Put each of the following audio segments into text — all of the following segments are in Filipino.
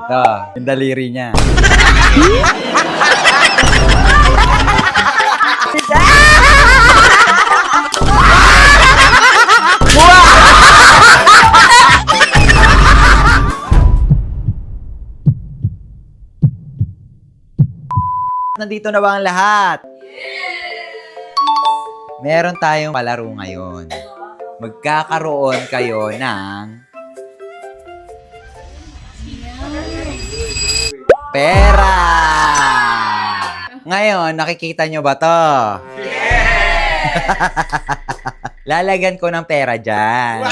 Ito, yung daliri niya. Nandito na ba ang lahat? Meron tayong palaro ngayon. Magkakaroon kayo ng pera! Ngayon, nakikita nyo ba to? Lalagyan ko ng pera dyan.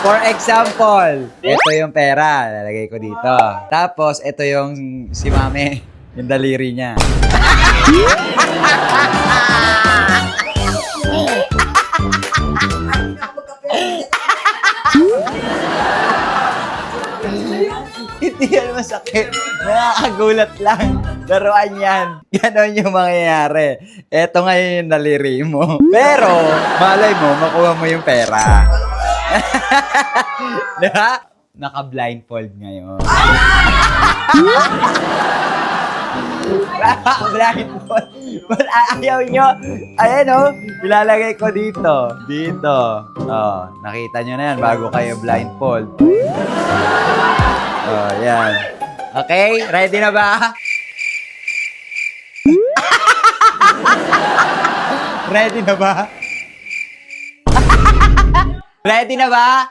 For example, ito yung pera. Lalagay ko dito. Tapos, ito yung si Mami. Yung daliri niya. Hindi yan masakit. Nakakagulat lang. Laruan yan. Ganon yung mangyayari. Ito ngayon yung daliri mo. Pero, malay mo, makuha mo yung pera. Diba? Naka-blindfold ngayon. Blindfold. But ayaw nyo. Ayan o. Ilalagay ko dito. Dito. Oh, nakita nyo na yan bago kayo blindfold. Oh, yan. Okay? Ready na ba? Ready na ba? Ready na ba?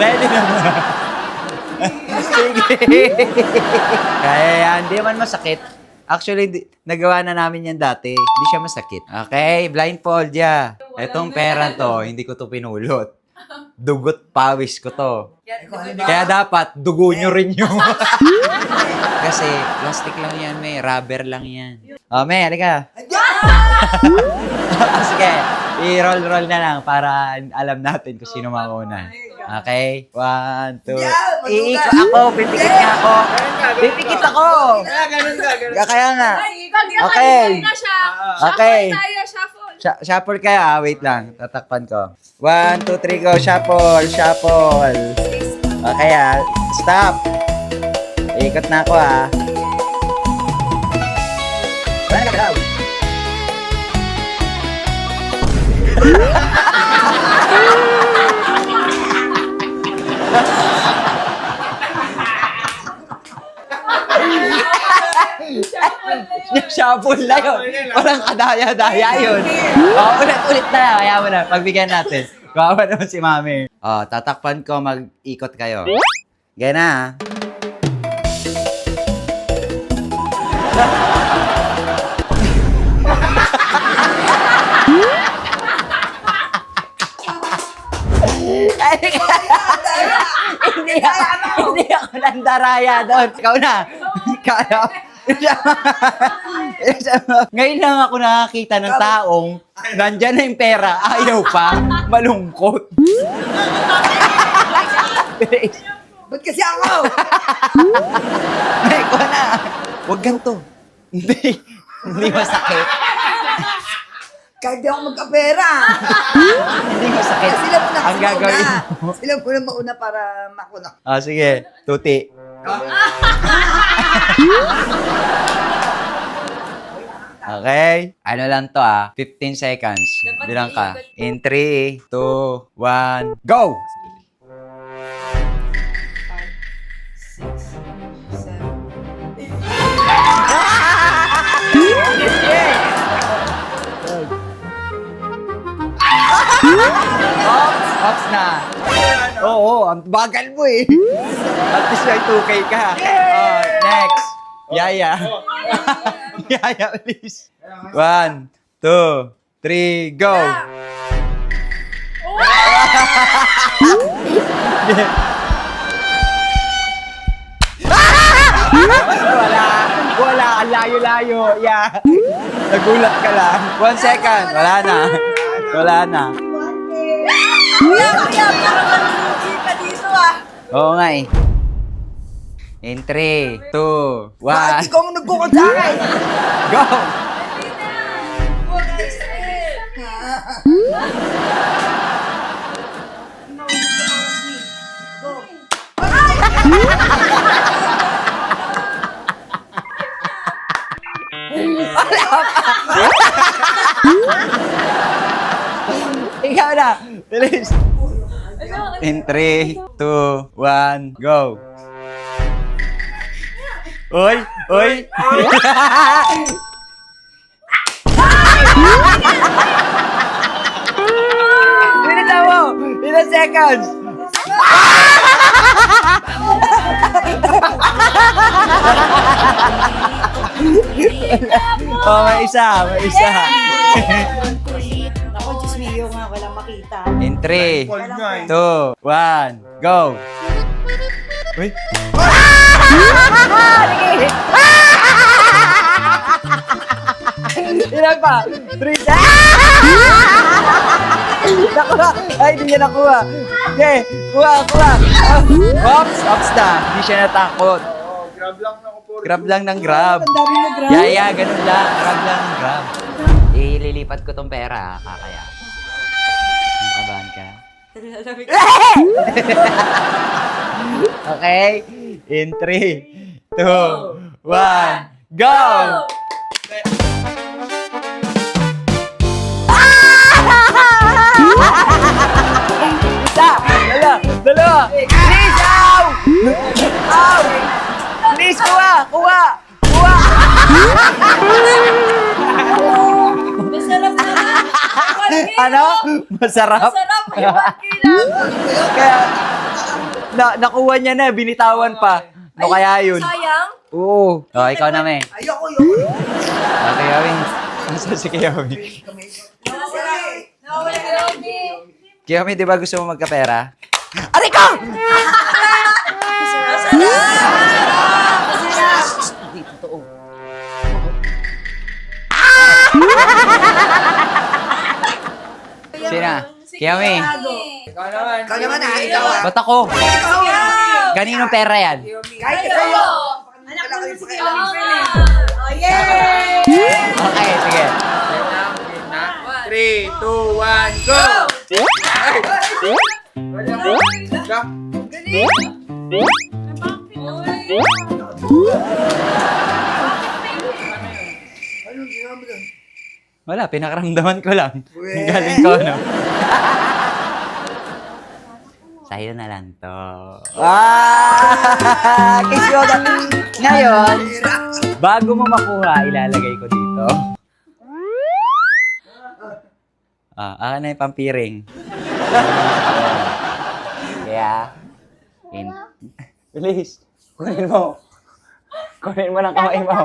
Ready na ba? Sige. Kaya yan, di man masakit. Actually, nagawa na namin yan dati. Hindi siya masakit. Okay, blindfold ya. Etong pera to, hindi ko to pinulot. Dugot pawis ko to. Kaya dapat, dugo nyo rin yung... Kasi, plastic lang yan, may. Rubber lang yan. Oh, may, halika. Sige. I-roll-roll na lang para alam natin kung sino mauna. Okay? 1, 2. Iiko ako. Pipikit nga ako. Pipikit ako. Kaya nga. Okay. Okay. Shuffle kaya. Wait lang. Tatakpan ko. 1, 2, 3, go. Shuffle. Shuffle. Okay ah. Stop. Iikot na ako ah. Wala na ka daw. Shuffle na yun. Walang kadaya-daya yun. Ulit-ulit na lang. Kaya mo na. Pagbigyan natin. Kawawa naman si Mami. Tatakpan ko. Mag-ikot kayo. Gaya na ha. Hindi ako nandaraya doon. Ikaw na. Ngayon lang ako nakakita ng taong nandyan na yung pera, ayaw pa, malungkot. Ba't kasi ako? Ikaw na. Huwag ganito. Hindi masakit. Kahit di ako magkapera. Hindi masakit. Sila muna Ang gagawin mo. Sila muna mauna para makuna. Sige. Tuti. Okay. Ano lang to 15 seconds. Bilang ka. In 3, 2, 1, go! 5, 6, 7, 8. Ops na. Oo, ang bagal mo eh. At least may 2K ka. Next. Yaya. Yaya, please. 1, 2, 3, go! Wala. Ang layo-layo. Yeah. Nagulat ka lang. 1 second. Wala na. Kuya, parang malugi ka dito Oo nga eh. In 3, 2, 1. Bakit ikaw ang nagbukod sa akin? Go! Ikaw na. Bilis. In 3, 2, 1, go. Oy! Oy! Bilisan mo! Ilang seconds? Oh, may isa, may isa. Ako, Diyos mio nga, walang makita. In 3, 2, 1, go! Uy! Ilan pa? 3, nakuha! Ay, hindi niya nakuha. Okay, kuha, kuha. Ops, ops na. Hindi siya natakot. Grab lang ng grab. Ang dami na grab. Yaya, ganun lang. Grab lang ng grab. Ililipat ko tong pera, kakaya. Kabahan ka? Okay? In 3, 2, 1, go! Isa! Dalawa! Please, ow! Ow! Please, kuha! Kuha! Kuha! Masarap na. Ano? Masarap? Masarap. Iwan kilang. Kaya, nakuha niya na, binitawan pa. No kaya yun? Sayang. Oo. Oh, ikaw na, me. Ayoko. Okay, Kiyomi. Asa si Kiyomi? Nawala ka lang. Kiyomi, di ba gusto mo magkapera? Aray ko! Hindi totoo. Sina? Kiyomi. Ikaw naman ah, ikaw ah. Ba't ako? Ikaw ah. Kaninong pera yan? Kahit ikaw. Anak ko na si Oh, yay! Okay, sige. 3, 2, 1, go! Wala, pinakaramdaman ko lang. Galing ko, no? Sa'yo na lang to. Kiss ko na. Ngayon, bago mo makuha, ilalagay ko dito. Akin na yung pampiring. Kaya, bilis. Kunin mo. Kunin mo ng kamay mo.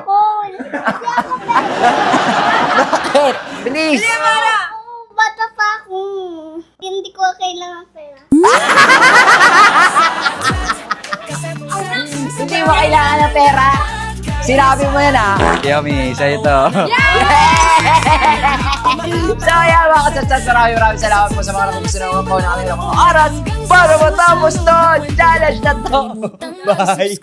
Bakit? Bilis! Bata pa ako. Hindi ko kailangan pera. Hindi mo kailangan ng pera. Sinabi mo yan ah. Yummy, sa'yo to. So ayan mga katsatsan, maraming salamat po sa mga gusto na po na kanilang mga oras para matapos to challenge na to. Bye!